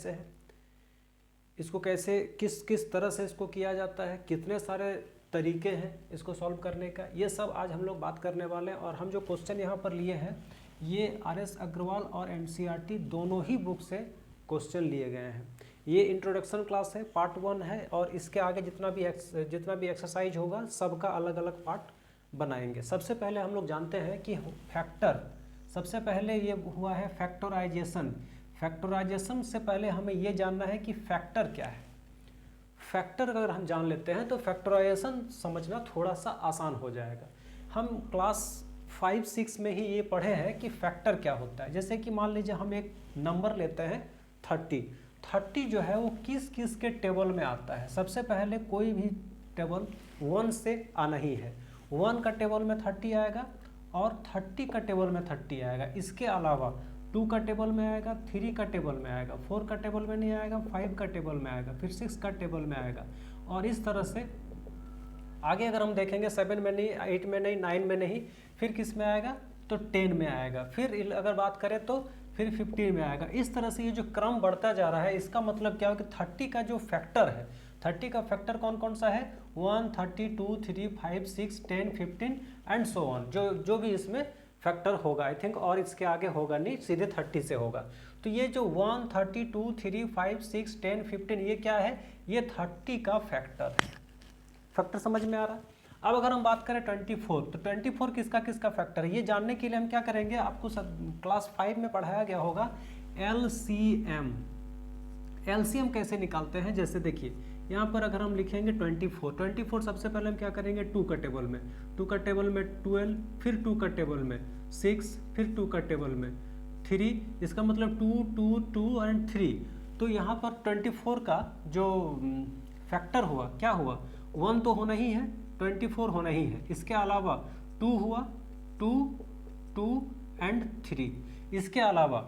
है, इसको कैसे किस किस तरह से इसको किया जाता है, कितने सारे तरीके हैं इसको सॉल्व करने का, ये सब आज हम लोग बात करने वाले हैं। और हम जो क्वेश्चन यहाँ पर लिए हैं ये आर.एस. अग्रवाल और एनसीईआरटी दोनों ही बुक से क्वेश्चन लिए गए हैं। ये इंट्रोडक्शन क्लास है, पार्ट 1 है, और इसके आगे जितना भी एक्सरसाइज होगा सबका अलग अलग पार्ट बनाएंगे। सबसे पहले हम लोग जानते हैं कि फैक्टर, सबसे पहले ये हुआ है फैक्टराइजेशन। फैक्टराइजेशन से पहले हमें ये जानना है कि फैक्टर क्या है। फैक्टर अगर हम जान लेते हैं तो फैक्टराइजेशन समझना थोड़ा सा आसान हो जाएगा। हम क्लास 5-6 में ही ये पढ़े हैं कि फैक्टर क्या होता है। जैसे कि मान लीजिए हम एक नंबर लेते हैं 30 जो है वो किस किस के टेबल में आता है। सबसे पहले कोई भी टेबल 1 से आना ही है। 1 का टेबल में 30 आएगा और 30 का टेबल में 30 आएगा। इसके अलावा 2 का टेबल में आएगा, 3 का टेबल में आएगा, 4 का टेबल में नहीं आएगा, 5 का टेबल में आएगा, फिर 6 का टेबल में आएगा। और इस तरह से आगे अगर हम देखेंगे 7 में नहीं, 8 में नहीं, 9 में नहीं, फिर किस में आएगा तो 10 में आएगा। फिर अगर बात करें तो फिर 15 में आएगा। इस तरह से ये जो क्रम बढ़ता जा रहा है, इसका मतलब क्या है कि 30 का जो फैक्टर है, 30 का फैक्टर कौन कौन सा है, 1, 30, 2, 3, 5, 6, 10, 15 एंड सो ऑन। जो भी इसमें फैक्टर होगा आई थिंक, और इसके आगे होगा नहीं, सीधे 30 से होगा। तो ये जो 1, 30, 2, 3, 5, 6, 10, 15 ये क्या है, ये 30 का फैक्टर है। फैक्टर समझ में आ रहा है। अब अगर हम बात करें 24, तो 24 किसका किसका फैक्टर है, ये जानने के लिए हम क्या करेंगे, आपको क्लास 5 में पढ़ाया गया होगा एलसीएम। एलसीएम कैसे निकालते हैं, जैसे देखिए यहाँ पर अगर हम लिखेंगे 24 सबसे पहले हम क्या करेंगे 2 का टेबल में, 2 का टेबल में 12, फिर 2 का टेबल में 6, फिर 2 का टेबल में 3, इसका मतलब 2, 2, 2 एंड 3। तो यहाँ पर 24 का जो फैक्टर हुआ क्या हुआ, 1 तो होना ही है, 24 होना ही है। इसके अलावा 2 हुआ, 2, 2 एंड 3। इसके अलावा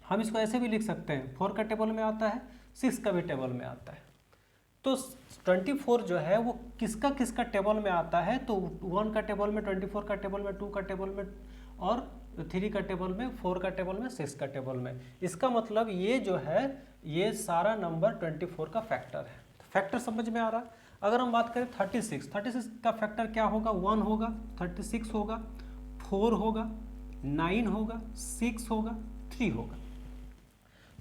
हम इसको ऐसे भी लिख सकते हैं, 4 का टेबल में आता है, 6 का भी टेबल में आता है। तो 24 जो है वो किसका किसका टेबल में आता है, तो 1 का टेबल में, 24 का टेबल में, 2 का टेबल में, और 3 का टेबल में, 4 का टेबल में, 6 का टेबल में। इसका मतलब ये जो है ये सारा नंबर 24 का फैक्टर है। फैक्टर समझ में आ रहा। अगर हम बात करें 36 का फैक्टर क्या होगा, 1 होगा, 36 होगा, 4 होगा, 9 होगा, 6 होगा, 3 होगा।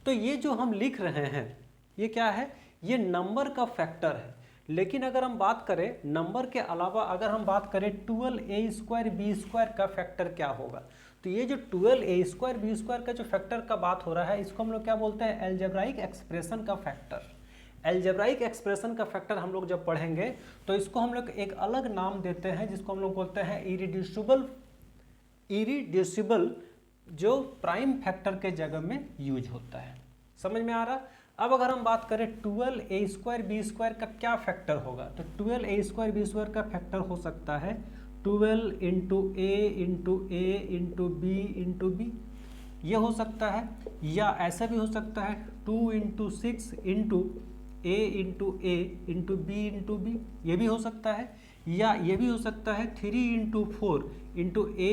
तो ये जो हम लिख रहे हैं ये क्या है, ये नंबर का फैक्टर है। लेकिन अगर हम बात करें नंबर के अलावा, अगर हम बात करें 12a² b² का फैक्टर क्या होगा, तो ये जो 12a² b² का जो फैक्टर का बात हो रहा है, इसको हम लोग क्या बोलते हैं, एल्जेब्राइक एक्सप्रेशन का फैक्टर। एल्जेब्राइक एक्सप्रेशन का फैक्टर हम लोग जब पढ़ेंगे तो इसको हम लोग एक अलग नाम देते हैं, जिसको हम लोग बोलते हैं इरिड्यूसिबल, जो प्राइम फैक्टर के जगह में यूज होता है। समझ में आ रहा। अब अगर हम बात करें 12a² b² का क्या फैक्टर होगा, तो 12a² b² का फैक्टर हो सकता है 12 इंटू a इंटू b, ये हो सकता है, या ऐसा भी हो सकता है 2 into 6 into a into b, ये भी हो सकता है, या ये भी हो सकता है 3 into 4 into a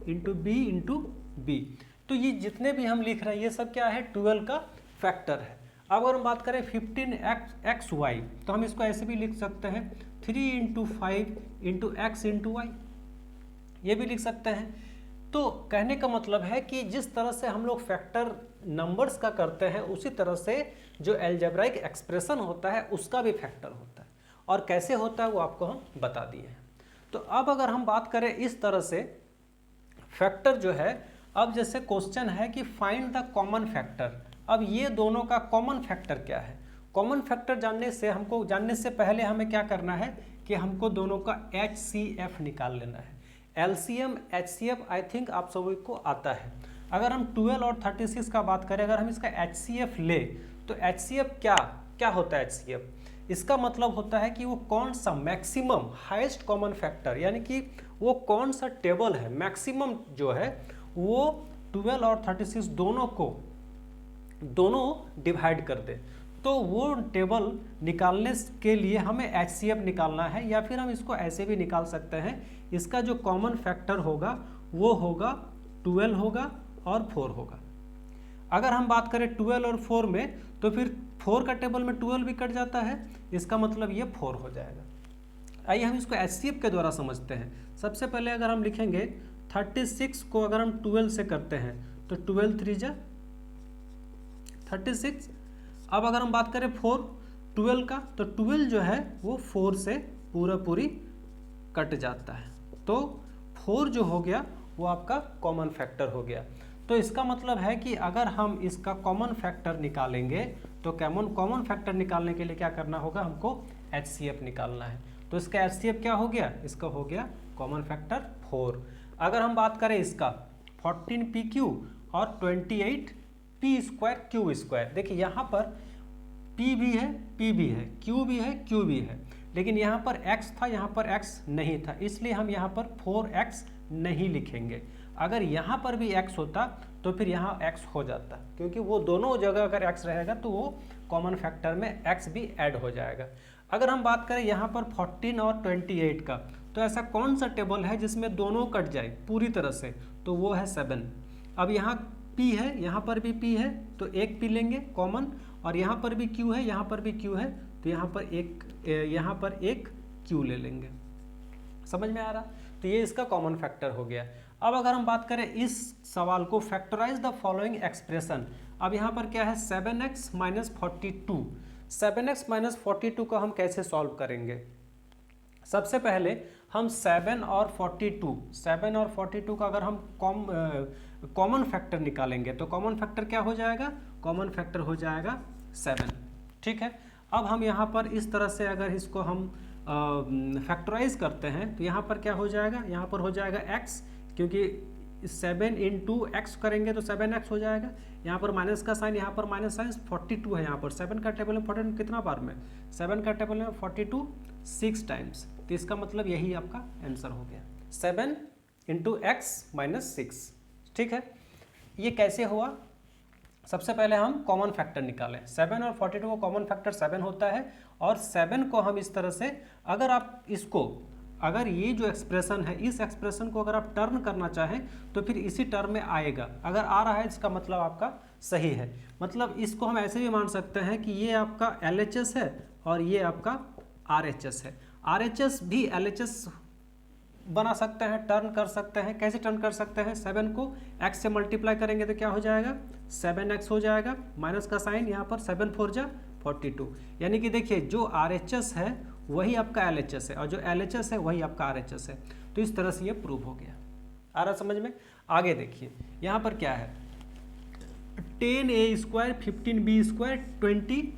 into b। तो ये जितने भी हम लिख रहे हैं ये सब क्या है, 12 का फैक्टर है। अब अगर हम बात करें 15xy, तो हम इसको ऐसे भी लिख सकते हैं 3 into 5 into x into y, ये भी लिख सकते हैं। तो कहने का मतलब है कि जिस तरह से हम लोग फैक्टर नंबर्स का करते हैं, उसी तरह से जो एल्जेब्राइक एक्सप्रेशन होता है उसका भी फैक्टर होता है, और कैसे होता है वो आपको हम बता दिए हैं। तो अब अगर हम बात करें इस तरह से फैक्टर जो है, अब जैसे क्वेश्चन है कि फाइंड द कॉमन फैक्टर। अब ये दोनों का कॉमन फैक्टर क्या है, कॉमन फैक्टर जानने से पहले हमें क्या करना है कि हमको दोनों का HCF निकाल लेना है। LCM HCF आई थिंक आप सभी को आता है। अगर हम 12 और 36 का बात करें, अगर हम इसका HCF ले तो HCF क्या होता है HCF, इसका मतलब होता है कि वो कौन सा मैक्सिमम हाईएस्ट कॉमन फैक्टर, यानी कि वो कौन सा टेबल है मैक्सिमम जो है वो 12 और 36 दोनों डिवाइड कर दे। तो वो टेबल निकालने के लिए हमें HCF निकालना है, या फिर हम इसको ऐसे भी निकाल सकते हैं, इसका जो कॉमन फैक्टर होगा वो होगा 12 होगा और 4 होगा। अगर हम बात करें 12 और 4 में, तो फिर 4 का टेबल में 12 भी कट जाता है, इसका मतलब ये 4 हो जाएगा। आइए हम इसको HCF के द्वारा समझते हैं। सबसे पहले अगर हम लिखेंगे 36 को अगर हम 12 से करते हैं तो 12 3 जा 36। अब अगर हम बात करें 12 का, तो 12 जो है वो 4 से पूरी कट जाता है, तो 4 जो हो गया वो आपका कॉमन फैक्टर हो गया। तो इसका मतलब है कि अगर हम इसका कॉमन फैक्टर निकालेंगे तो कॉमन फैक्टर निकालने के लिए क्या करना होगा, हमको HCF निकालना है। तो इसका HCF क्या हो गया, इसका हो गया कॉमन फैक्टर 4। अगर हम बात करें इसका 14PQ और 28P²Q², देखिए यहाँ पर P भी है, P भी है, Q भी है, Q भी है, लेकिन यहाँ पर X था, यहाँ पर X नहीं था, इसलिए हम यहाँ पर 4X नहीं लिखेंगे। अगर यहाँ पर भी X होता तो फिर यहाँ X हो जाता, क्योंकि वो दोनों जगह अगर X रहेगा तो वो कॉमन फैक्टर में X भी ऐड हो जाएगा। अगर हम बात करें यहाँ पर 14 और 28 का, तो ऐसा कौन सा टेबल है जिसमें दोनों कट जाए पूरी तरह से, तो वो है 7। अब यहाँ P है, यहाँ पर भी P है, तो एक P लेंगे कॉमन, और यहाँ पर भी Q है, यहाँ पर भी Q है, तो यहाँ पर एक Q ले लेंगे। समझ में आ रहा? तो ये इसका कॉमन फैक्टर हो गया। अब अगर हम बात करें इस सवाल को, फैक्टराइज द फॉलोइंग एक्सप्रेशन। अब यहाँ पर क्या है, 7x माइनस 42। 7x माइनस 42 को हम कैसे सॉल्व करेंगे? सबसे पहले हम 7 और 42 का अगर हम कॉमन फैक्टर निकालेंगे तो कॉमन फैक्टर क्या हो जाएगा, कॉमन फैक्टर हो जाएगा 7। ठीक है, अब हम यहाँ पर इस तरह से अगर इसको हम फैक्टराइज करते हैं तो यहाँ पर क्या हो जाएगा, यहाँ पर हो जाएगा x, क्योंकि 7 इंटू एक्स करेंगे तो 7x हो जाएगा। यहाँ पर माइनस का साइन, यहाँ पर माइनस साइन, 42 है यहाँ पर। 7 का टेबल में 42 कितना बार में, 7 का टेबल में 42 6 टाइम्स, तो इसका मतलब यही आपका आंसर हो गया, 7 इंटू एक्स माइनस 6। ठीक है, ये कैसे हुआ? सबसे पहले हम कॉमन फैक्टर निकालें। 7 और 42 को कॉमन फैक्टर 7 होता है, और 7 को हम इस तरह से, अगर आप इसको, अगर ये जो एक्सप्रेशन है, इस एक्सप्रेशन को अगर आप टर्न करना चाहें तो फिर इसी टर्म में आएगा। अगर आ रहा है इसका मतलब आपका सही है। मतलब इसको हम ऐसे भी मान सकते हैं कि ये आपका LHS है और ये आपका RHS है। RHS भी LHS बना सकते हैं, टर्न कर सकते हैं। कैसे टर्न कर सकते हैं? 7 को x से मल्टीप्लाई करेंगे तो क्या हो जाएगा, 7x हो जाएगा, माइनस का साइन, यहाँ पर 7 4 जा 42। यानी कि देखिए जो RHS है वही आपका LHS है, और जो LHS है वही आपका RHS है। तो इस तरह से ये प्रूव हो गया। आ रहा समझ में? आगे देखिए यहाँ पर क्या है, 10a² 15b² 20c²।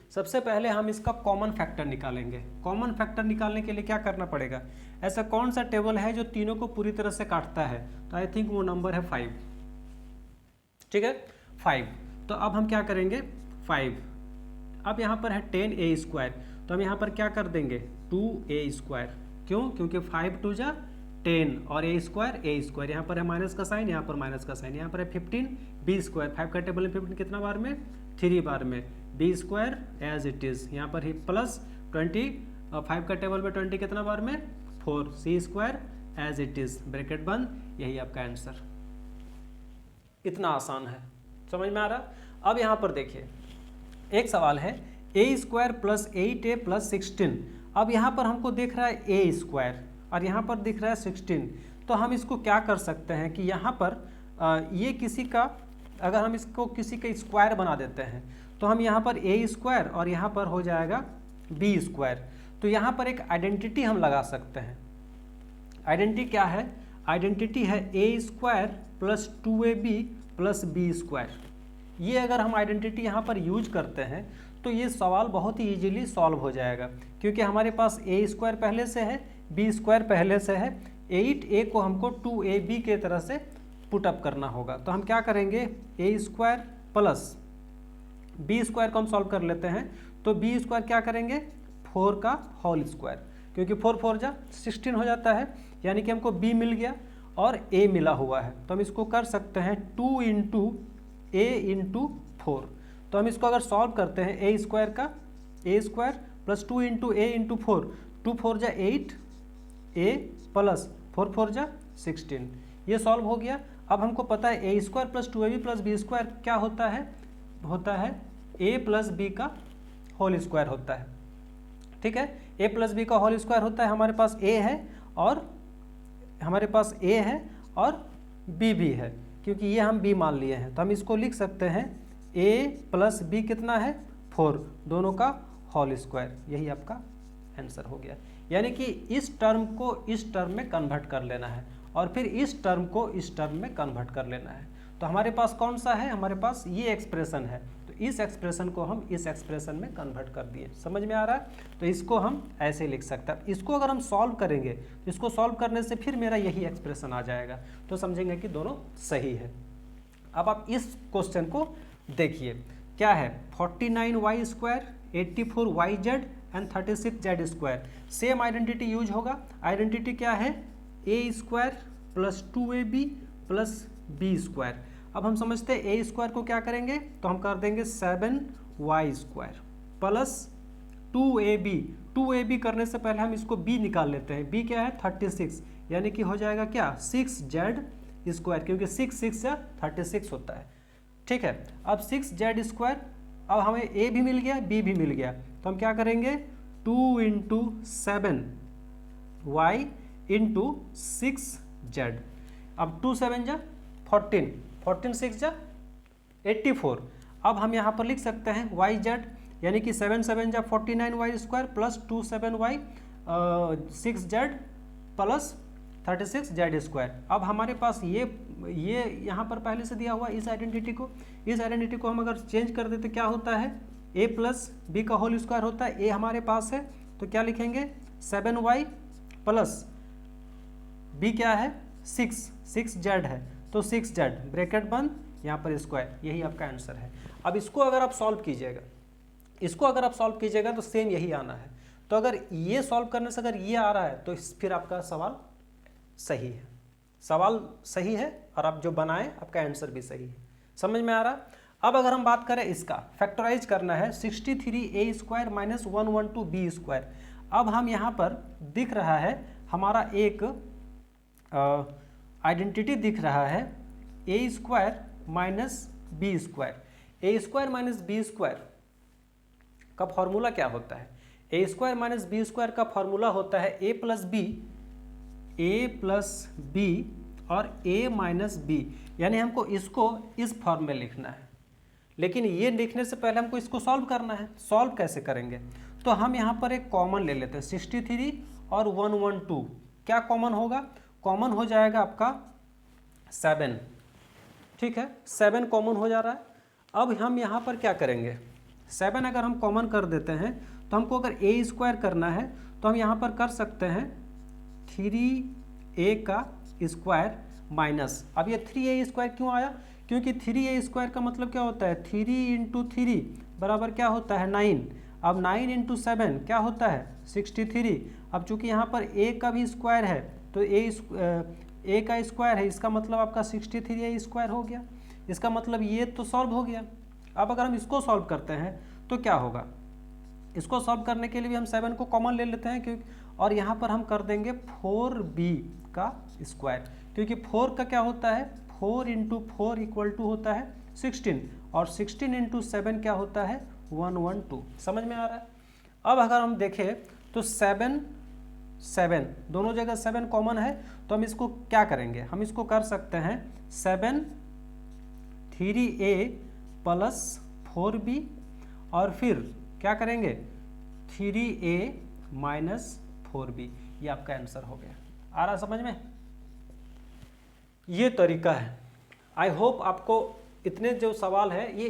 सबसे पहले हम इसका कॉमन फैक्टर निकालेंगे। कॉमन फैक्टर निकालने के लिए क्या करना पड़ेगा? ऐसा कौन सा टेबल है जो तीनों को पूरी तरह से काटता है? तो आई थिंक वो नंबर है 5। ठीक है, 5। तो अब हम क्या करेंगे, 5। अब यहाँ पर है 10a², तो हम यहाँ पर क्या कर देंगे, 2a²। क्यों? क्योंकि 5 2 जा 10 और a², यहाँ पर है माइनस का साइन, यहाँ पर माइनस का साइन, यहाँ पर है 15b²। 5 का टेबल में 15 कितना बार में, 3 बार में, b² एज इट इज, यहाँ पर ही प्लस 20, 5 का टेबल में 20 कितना बार में, 4, c² as it is, bracket बंद। यही आपका आंसर। इतना आसान है, समझ में आ रहा? अब यहाँ पर देखिए एक सवाल है, a² प्लस 8a प्लस 16। अब यहाँ पर हमको दिख रहा है a² और यहाँ पर दिख रहा है 16। तो हम इसको क्या कर सकते हैं कि यहाँ पर ये किसी का, अगर हम इसको किसी का स्क्वायर बना देते हैं तो हम यहाँ पर a² और यहाँ पर हो जाएगा b²। तो यहाँ पर एक आइडेंटिटी हम लगा सकते हैं। आइडेंटिटी क्या है? आइडेंटिटी है a² plus 2ab plus b²। ये अगर हम आइडेंटिटी यहाँ पर यूज करते हैं तो ये सवाल बहुत ही इजीली सॉल्व हो जाएगा, क्योंकि हमारे पास a² पहले से है, b² पहले से है, 8a को हमको 2ab के तरह से पुटअप करना होगा। तो हम क्या करेंगे, a² प्लस b² को हम सॉल्व कर लेते हैं। तो b² क्या करेंगे, 4 का होल स्क्वायर, क्योंकि 4 4 जा 16 हो जाता है, यानी कि हमको b मिल गया और a मिला हुआ है। तो हम इसको कर सकते हैं 2 इंटू a इंटू 4। तो हम इसको अगर सॉल्व करते हैं, a² का a² plus 2 into a into 4, 2 4 जा 8 a प्लस 4 4 जा 16, ये सॉल्व हो गया। अब हमको पता है a square plus 2ab plus b square क्या होता है ए प्लस बी का होल स्क्वायर होता है। ठीक है, ए प्लस बी का होल स्क्वायर होता है। हमारे पास ए है और बी भी है, क्योंकि ये हम बी मान लिए हैं, तो हम इसको लिख सकते हैं ए प्लस बी कितना है 4, दोनों का होल स्क्वायर। यही आपका आंसर हो गया। यानी कि इस टर्म को इस टर्म में कन्वर्ट कर लेना है और फिर इस टर्म को इस टर्म में कन्वर्ट कर लेना है। तो हमारे पास कौन सा है, हमारे पास ये एक्सप्रेशन है, तो इस एक्सप्रेशन को हम इस एक्सप्रेशन में कन्वर्ट कर दिए। समझ में आ रहा है? तो इसको हम ऐसे लिख सकते हैं। इसको अगर हम सॉल्व करेंगे तो इसको सॉल्व करने से फिर मेरा यही एक्सप्रेशन आ जाएगा, तो समझेंगे कि दोनों सही है। अब आप इस क्वेश्चन को देखिए, क्या है 49y square 84yz and 36z square. Same identity use होगा। आइडेंटिटी क्या है, a square plus 2ab plus b square. अब हम समझते हैं ए स्क्वायर को क्या करेंगे, तो हम कर देंगे 7y स्क्वायर प्लस 2ab करने से पहले हम इसको b निकाल लेते हैं। b क्या है 36, यानी कि हो जाएगा क्या 6z स्क्वायर, क्योंकि 6 या 36 होता है। ठीक है, अब 6z स्क्वायर, अब हमें a भी मिल गया b भी मिल गया, तो हम क्या करेंगे 2 इंटू 7y इंटू 6z। अब 2 7 जा 14, 14 6 जा 84। अब हम यहाँ पर लिख सकते हैं yz, यानी कि 7 7 जा 49y square plus 2 7y 6z plus 36z square. अब हमारे पास ये यहाँ पर पहले से दिया हुआ इस आइडेंटिटी को हम अगर चेंज कर देते क्या होता है, a प्लस बी का होल स्क्वायर होता है। a हमारे पास है तो क्या लिखेंगे 7y प्लस b क्या है 6z है, तो 6z ब्रैकेट बंद, यहाँ पर स्क्वायर। यही आपका आंसर है। अब इसको अगर आप सॉल्व कीजिएगा तो सेम यही आना है। तो अगर ये सॉल्व करने से अगर ये आ रहा है तो फिर आपका सवाल सही है और आप जो बनाए आपका आंसर भी सही है। समझ में आ रहा? अब अगर हम बात करें इसका फैक्टराइज करना है 63a square minus 112b square. अब हम यहाँ पर दिख रहा है हमारा एक आइडेंटिटी दिख रहा है a square minus B square. A square minus B square का फॉर्मूला क्या होता है, a square minus B square का फॉर्मूला होता है ए प्लस बी और ए माइनस बी, यानी हमको इसको इस फॉर्म में लिखना है। लेकिन ये लिखने से पहले हमको इसको सॉल्व करना है। सॉल्व कैसे करेंगे, तो हम यहाँ पर एक कॉमन ले लेते हैं 63 और 112। क्या कॉमन होगा, कॉमन हो जाएगा आपका 7। ठीक है, 7 कॉमन हो जा रहा है। अब हम यहाँ पर क्या करेंगे, 7 अगर हम कॉमन कर देते हैं तो हमको अगर ए स्क्वायर करना है तो हम यहाँ पर कर सकते हैं 3a का स्क्वायर माइनस, अब ये 3a स्क्वायर क्यों आया, क्योंकि 3a स्क्वायर का मतलब क्या होता है 3 इंटू 3 बराबर क्या होता है 9। अब 9 इंटू 7 क्या होता है 63। अब चूंकि यहाँ पर a का भी स्क्वायर है तो a का स्क्वायर है, इसका मतलब आपका 63a स्क्वायर हो गया। इसका मतलब ये तो सॉल्व हो गया। अब अगर हम इसको सॉल्व करते हैं तो क्या होगा, इसको सॉल्व करने के लिए भी हम 7 को कॉमन ले लेते हैं, क्योंकि और यहाँ पर हम कर देंगे 4b का स्क्वायर, क्योंकि 4 का क्या होता है 4 इंटू 4 इक्वल टू होता है 16 और 16 इंटू 7 क्या होता है 112। समझ में आ रहा है? अब अगर हम देखें तो 7 दोनों जगह 7 कॉमन है, तो हम इसको क्या करेंगे, हम इसको कर सकते हैं 7 3a प्लस 4b और फिर क्या करेंगे 3a माइनस 4b। ये आपका आंसर हो गया। आ रहा समझ में? ये तरीका है। आई होप आपको इतने जो सवाल है ये